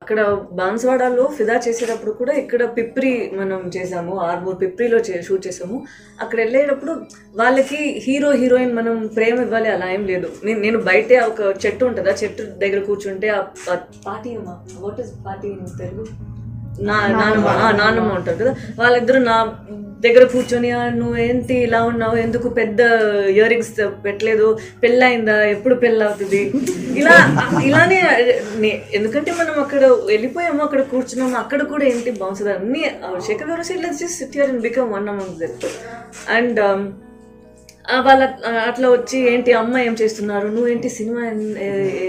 అక్కడ బాన్స్వాడలో ఫిదా చేసేటప్పుడు కూడా ఇక్కడ పిప్రి మనం చేసాము, ఆర్మూర్ పిప్రిలో షూట్ చేసాము. అక్కడ వెళ్ళేటప్పుడు వాళ్ళకి హీరో హీరోయిన్ మనం ప్రేమ ఇవ్వాలి అలా ఏం లేదు. నేను బయటే ఒక చెట్టు ఉంటుంది, ఆ చెట్టు దగ్గర కూర్చుంటే ఆ పార్టీ అమ్మా, what is party in Telugu, నాన్నమ్మ ఉంటారు కదా, వాళ్ళిద్దరు నా దగ్గర కూర్చొని నువ్వు ఏంటి ఇలా ఉన్నావు, ఎందుకు పెద్ద ఇయర్ రింగ్స్ పెట్టలేదు, పెళ్ళయిందా, ఎప్పుడు పెళ్ళి అవుతుంది, ఇలానే. ఎందుకంటే మనం అక్కడ వెళ్ళిపోయాము, అక్కడ కూర్చున్నాము, అక్కడ కూడా ఏంటి బాగుంటుంది అన్ని శేఖర్ గారు said, let's just sit here and become one among them. And వాళ్ళ అట్లా వచ్చి ఏంటి అమ్మ ఏం చేస్తున్నారు, నువ్వేంటి సినిమా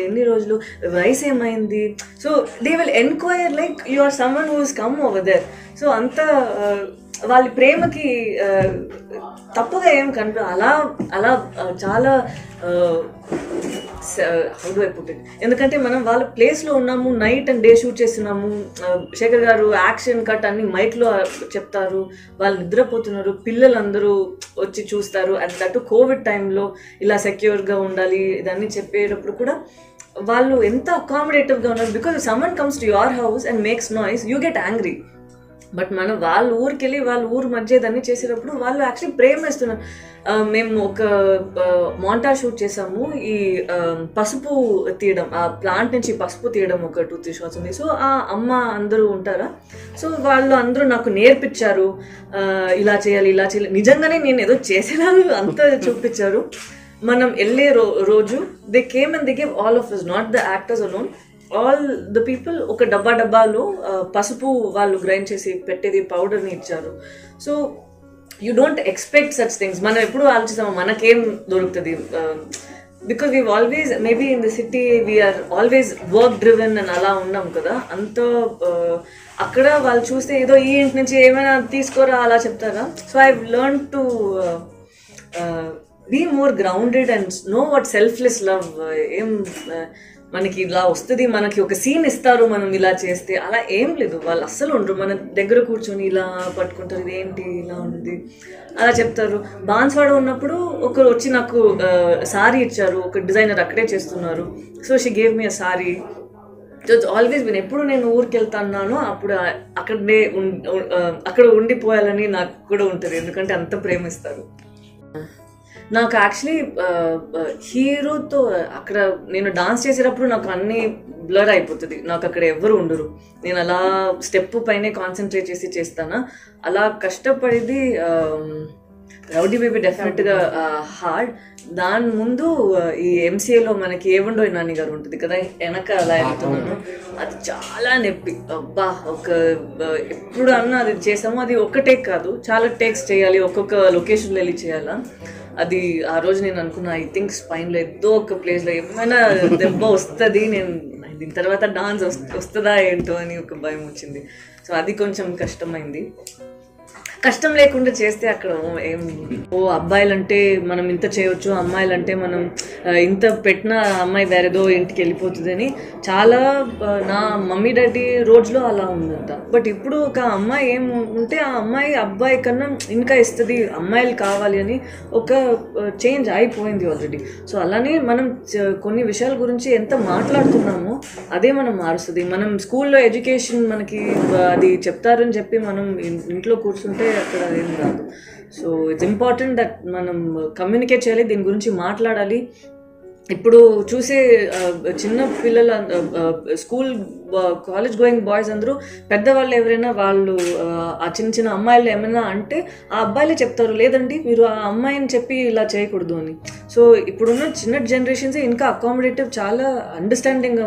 ఎన్ని రోజులు, వయసు ఏమైంది, so they will enquire like you are someone who is come over there. So అంత వాళ్ళ ప్రేమకి తప్పుగా ఏం అలా అలా చాలా ఎందుకంటే మనం వాళ్ళ ప్లేస్లో ఉన్నాము, నైట్ అండ్ డే షూట్ చేస్తున్నాము. శేఖర్ గారు యాక్షన్ కట్ అన్ని మైక్లో చెప్తారు, వాళ్ళు నిద్రపోతున్నారు, పిల్లలందరూ వచ్చి చూస్తారు. అండ్ దట్ కోవిడ్ టైంలో ఇలా సెక్యూర్గా ఉండాలి ఇదన్నీ చెప్పేటప్పుడు కూడా వాళ్ళు ఎంత అకామిడేటివ్గా ఉన్నారు. Because someone comes to your house and makes noise, you get angry. But మనం వాళ్ళ ఊరికి వెళ్ళి వాళ్ళ ఊరు మధ్య ఇదన్నీ చేసేటప్పుడు వాళ్ళు యాక్చువల్లీ ప్రేమిస్తున్నారు. మేము ఒక మాంటాజ్ షూట్ చేసాము, ఈ పసుపు తీయడం, ఆ ప్లాంట్ నుంచి పసుపు తీయడం ఒక 2-3 షాట్స్ ఉంది. సో ఆ అమ్మ అందరూ ఉంటారా, సో వాళ్ళు అందరూ నాకు నేర్పించారు ఇలా చేయాలి ఇలా చేయాలి. నిజంగానే నేను ఏదో చేసేలా అంత చూపించారు. మనం వెళ్ళే రోజు they came and they gave all of us, not the actors alone, all the people ఒక డబ్బాలో పసుపు వాళ్ళు గ్రైండ్ చేసి పెట్టేది పౌడర్ని ఇచ్చారు. So you don't expect such things. మనం ఎప్పుడు ఆలోచిస్తాము మనకేం దొరుకుతుంది, because we always maybe in the city we are always work driven అని అలా ఉన్నాం కదా. అంత అక్కడ వాళ్ళు చూస్తే ఏదో ఈ ఇంటి నుంచి ఏమైనా తీసుకోరా అలా చెప్తారా. So I learn to be more grounded and know what selfless love. ఏం మనకి ఇలా వస్తుంది, మనకి ఒక సీన్ ఇస్తారు మనం ఇలా చేస్తే, అలా ఏం లేదు. వాళ్ళు అస్సలు ఉండరు, మన దగ్గర కూర్చొని ఇలా పట్టుకుంటారు, ఇదేంటి ఇలా ఉంది అలా చెప్తారు. బాన్స్వాడ ఉన్నప్పుడు ఒకరు వచ్చి నాకు సారీ ఇచ్చారు, ఒక డిజైనర్ అక్కడే చేస్తున్నారు. So she gave me a sorry. So always ఎప్పుడు నేను ఊరికి వెళ్తాను అప్పుడు అక్కడ ఉండిపోయాలని నాకు కూడా ఉంటుంది, ఎందుకంటే అంత ప్రేమిస్తారు. నాకు యాక్చువల్లీ హీరోతో అక్కడ నేను డాన్స్ చేసేటప్పుడు నాకు అన్నీ బ్లర్ అయిపోతుంది, నాకు అక్కడ ఎవరు ఉండరు, నేను అలా స్టెప్ పైనే కాన్సన్ట్రేట్ చేసి చేస్తాను. అలా కష్టపడేది రౌడీ బేబీ డెఫినెట్గా హార్డ్. దాని ముందు ఈ ఎంసీఏలో మనకి ఏవండో నాని గారు ఉంటుంది కదా, వెనక అలా వెళ్తున్నాను, అది చాలా నొప్పి. అబ్బా ఎప్పుడు అన్నా అది చేసాము, అది ఒక టేక్ కాదు చాలా టేక్స్ చేయాలి, ఒక్కొక్క లొకేషన్లో వెళ్ళి చేయాలా. అది ఆ రోజు నేను అనుకున్నా, ఐ థింక్ స్పైన్లో ఏదో ఒక ప్లేస్లో ఏమైనా దెబ్బ వస్తుంది, నేను దీని తర్వాత డాన్స్ వస్తుందా ఏంటో అని ఒక భయం వచ్చింది. సో అది కొంచెం కష్టమైంది. కష్టం లేకుండా చేస్తే అక్కడ ఏం అబ్బాయిలంటే మనం ఇంత చేయొచ్చు, అమ్మాయిలంటే మనం ఇంత పెట్టిన అమ్మాయి వేరేదో ఇంటికి వెళ్ళిపోతుంది అని చాలా నా మమ్మీ డాడీ రోజులో అలా ఉందంట. బట్ ఇప్పుడు ఒక అమ్మాయి ఏం ఉంటే ఆ అమ్మాయి అబ్బాయి కన్నా ఇంకా ఇస్తుంది, అమ్మాయిలు కావాలి అని ఒక చేంజ్ అయిపోయింది ఆల్రెడీ. సో అలానే మనం కొన్ని విషయాల గురించి ఎంత మాట్లాడుతున్నామో అదే మనం మారుస్తుంది. మనం స్కూల్లో ఎడ్యుకేషన్ మనకి అది చెప్తారని చెప్పి మనం ఇంట్లో కూర్చుంటే అక్కడ ఏం రాదు. సో ఇట్స్ ఇంపార్టెంట్ దట్ మనం కమ్యూనికేట్ చేయాలి, దీని గురించి మాట్లాడాలి. ఇప్పుడు చూసే చిన్న పిల్లల స్కూల్ కాలేజ్ గోయింగ్ బాయ్స్ అందరూ పెద్దవాళ్ళు ఎవరైనా వాళ్ళు ఆ చిన్న అమ్మాయిలు ఏమైనా అంటే ఆ అబ్బాయిలే చెప్తారు, లేదండి మీరు ఆ అమ్మాయిని చెప్పి ఇలా చేయకూడదు అని. సో ఇప్పుడున్న చిన్న జనరేషన్స్ ఇంకా అకామిడేటివ్, చాలా అండర్స్టాండింగ్గా